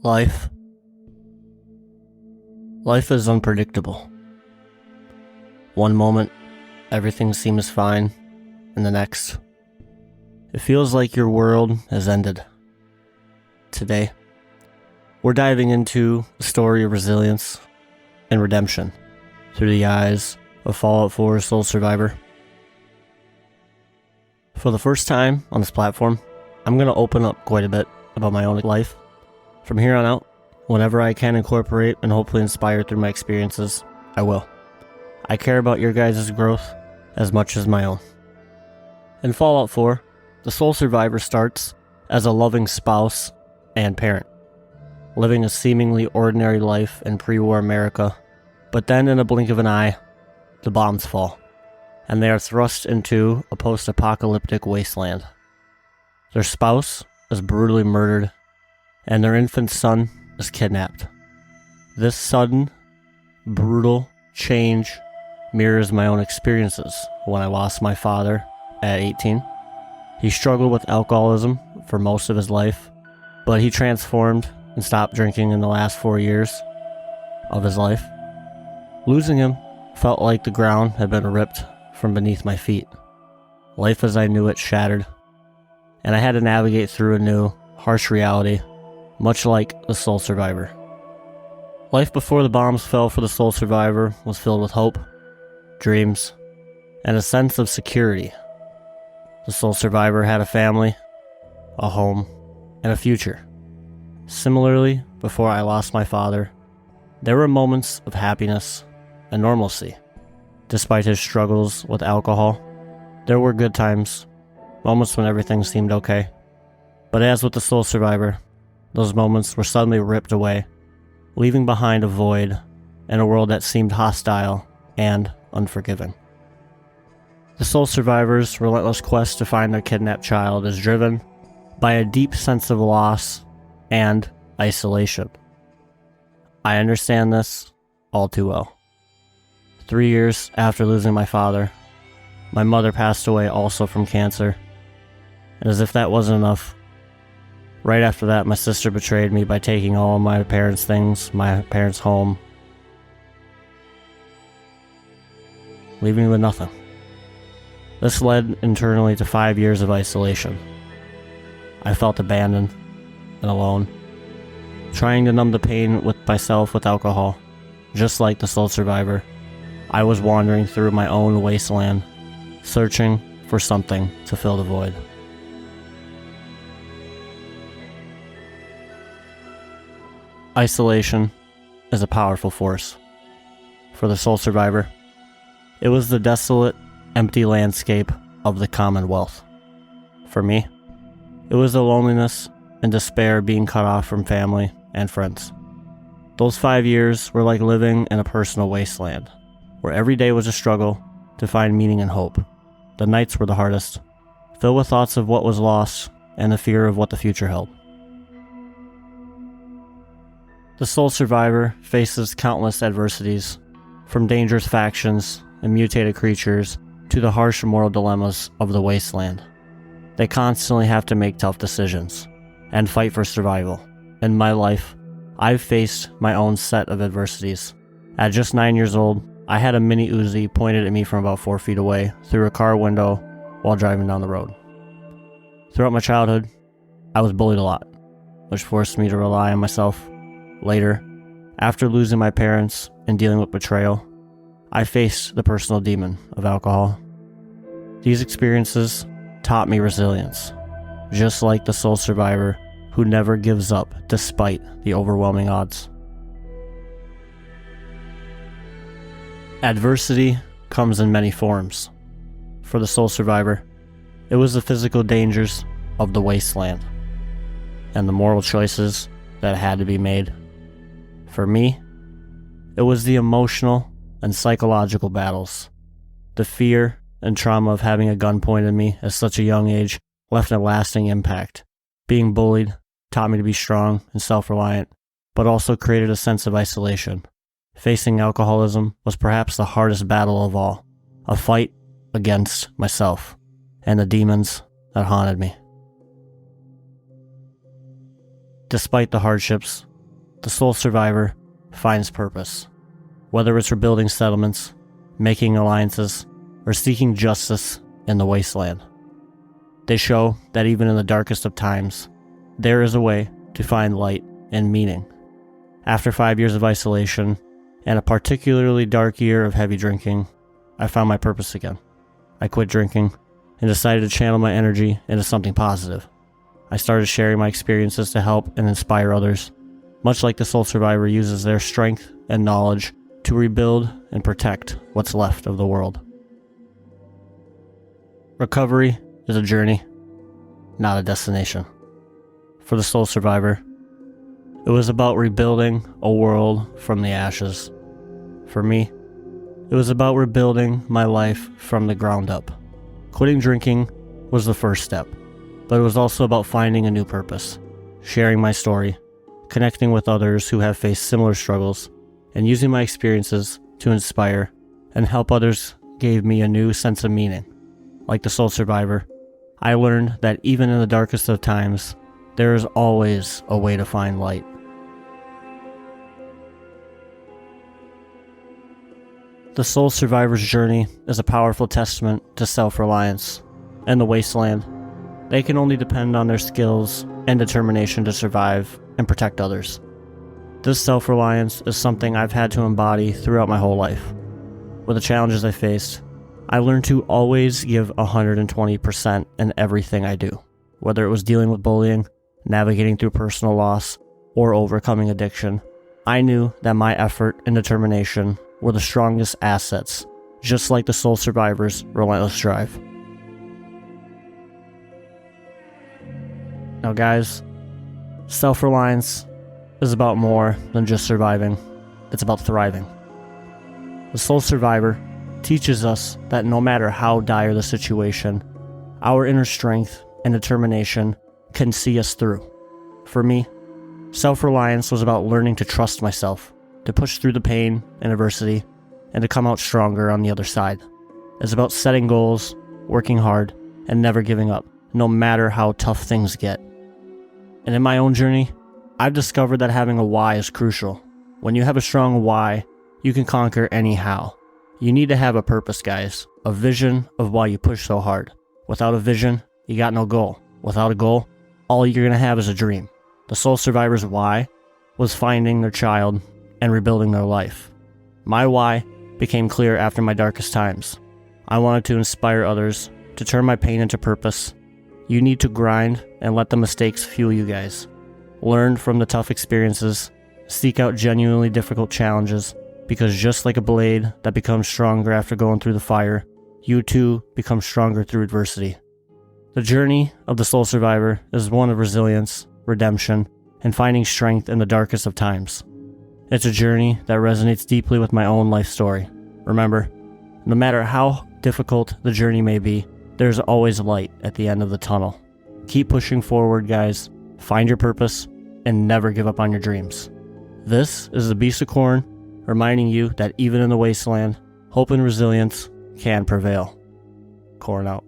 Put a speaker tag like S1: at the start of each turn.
S1: Life. Life is unpredictable. One moment, everything seems fine, and the next, it feels like your world has ended. Today, we're diving into the story of resilience and redemption through the eyes of Fallout 4 Soul Survivor. For the first time on this platform, I'm going to open up quite a bit about my own life. From here on out, whenever I can incorporate and hopefully inspire through my experiences, I will. I care about your guys' growth as much as my own. In Fallout 4, the Soul Survivor starts as a loving spouse and parent, living a seemingly ordinary life in pre-war America, but then in a blink of an eye, the bombs fall, and they are thrust into a post-apocalyptic wasteland. Their spouse is brutally murdered, and their infant son is kidnapped. This sudden, brutal change mirrors my own experiences when I lost my father at 18. He struggled with alcoholism for most of his life, but he transformed and stopped drinking in the last 4 years of his life. Losing him felt like the ground had been ripped from beneath my feet. Life as I knew it shattered, and I had to navigate through a new, harsh reality, much like the Soul Survivor. Life before the bombs fell for the Soul Survivor was filled with hope, dreams, and a sense of security. The Soul Survivor had a family, a home, and a future. Similarly, before I lost my father, there were moments of happiness and normalcy. Despite his struggles with alcohol, there were good times, moments when everything seemed okay. But as with the Soul Survivor, those moments were suddenly ripped away, leaving behind a void and a world that seemed hostile and unforgiving. The Soul Survivor's relentless quest to find their kidnapped child is driven by a deep sense of loss and isolation. I understand this all too well. 3 years after losing my father, my mother passed away also from cancer, and as if that wasn't enough, right after that, my sister betrayed me by taking all of my parents' things, my parents' home, leaving me with nothing. This led internally to 5 years of isolation. I felt abandoned and alone, trying to numb the pain with myself with alcohol. Just like the Soul Survivor, I was wandering through my own wasteland, searching for something to fill the void. Isolation is a powerful force. For the Soul Survivor, it was the desolate, empty landscape of the Commonwealth. For me, it was the loneliness and despair being cut off from family and friends. Those 5 years were like living in a personal wasteland, where every day was a struggle to find meaning and hope. The nights were the hardest, filled with thoughts of what was lost and the fear of what the future held. The Soul Survivor faces countless adversities, from dangerous factions and mutated creatures to the harsh moral dilemmas of the wasteland. They constantly have to make tough decisions and fight for survival. In my life, I've faced my own set of adversities. At just 9 years old, I had a mini Uzi pointed at me from about 4 feet away through a car window while driving down the road. Throughout my childhood, I was bullied a lot, which forced me to rely on myself. Later, after losing my parents and dealing with betrayal, I faced the personal demon of alcohol. These experiences taught me resilience, just like the Soul Survivor who never gives up despite the overwhelming odds. Adversity comes in many forms. For the Soul Survivor, it was the physical dangers of the wasteland and the moral choices that had to be made. For me, it was the emotional and psychological battles. The fear and trauma of having a gun pointed at me at such a young age left a lasting impact. Being bullied taught me to be strong and self-reliant, but also created a sense of isolation. Facing alcoholism was perhaps the hardest battle of all, a fight against myself and the demons that haunted me. Despite the hardships the soul survivor finds purpose. Whether it's rebuilding settlements, making alliances, or seeking justice in the wasteland. They show that even in the darkest of times, there is a way to find light and meaning. After 5 years of isolation and a particularly dark year of heavy drinking, I found my purpose again. I quit drinking and decided to channel my energy into something positive. I started sharing my experiences to help and inspire others, much like the soul survivor uses their strength and knowledge to rebuild and protect what's left of the world. Recovery is a journey, not a destination. For the soul survivor, it was about rebuilding a world from the ashes. For me, it was about rebuilding my life from the ground up. Quitting drinking was the first step, but it was also about finding a new purpose, sharing my story, connecting with others who have faced similar struggles, and using my experiences to inspire and help others gave me a new sense of meaning. Like the soul survivor, I learned that even in the darkest of times, there is always a way to find light. The soul survivor's journey is a powerful testament to self-reliance. In the wasteland, they can only depend on their skills and determination to survive and protect others. This self-reliance is something I've had to embody throughout my whole life. With the challenges I faced, I learned to always give 120% in everything I do, whether it was dealing with bullying, navigating through personal loss, or overcoming addiction. I knew that my effort and determination were the strongest assets, just like the soul survivor's relentless drive. Now guys, self-reliance is about more than just surviving. It's about thriving. The soul survivor teaches us that no matter how dire the situation, our inner strength and determination can see us through. For me, self-reliance was about learning to trust myself, to push through the pain and adversity, and to come out stronger on the other side. It's about setting goals, working hard, and never giving up, no matter how tough things get. And in my own journey, I've discovered that having a why is crucial. When you have a strong why, you can conquer any how. You need to have a purpose, guys, a vision of why you push so hard. Without a vision, you got no goal. Without a goal, all you're going to have is a dream. The soul survivor's why was finding their child and rebuilding their life. My why became clear after my darkest times. I wanted to inspire others to turn my pain into purpose. You need to grind and let the mistakes fuel you guys. Learn from the tough experiences. Seek out genuinely difficult challenges, because just like a blade that becomes stronger after going through the fire, you too become stronger through adversity. The journey of the soul survivor is one of resilience, redemption, and finding strength in the darkest of times. It's a journey that resonates deeply with my own life story. Remember, no matter how difficult the journey may be, there's always light at the end of the tunnel. Keep pushing forward, guys. Find your purpose and never give up on your dreams. This is the Beast of Corn, reminding you that even in the wasteland, hope and resilience can prevail. Corn out.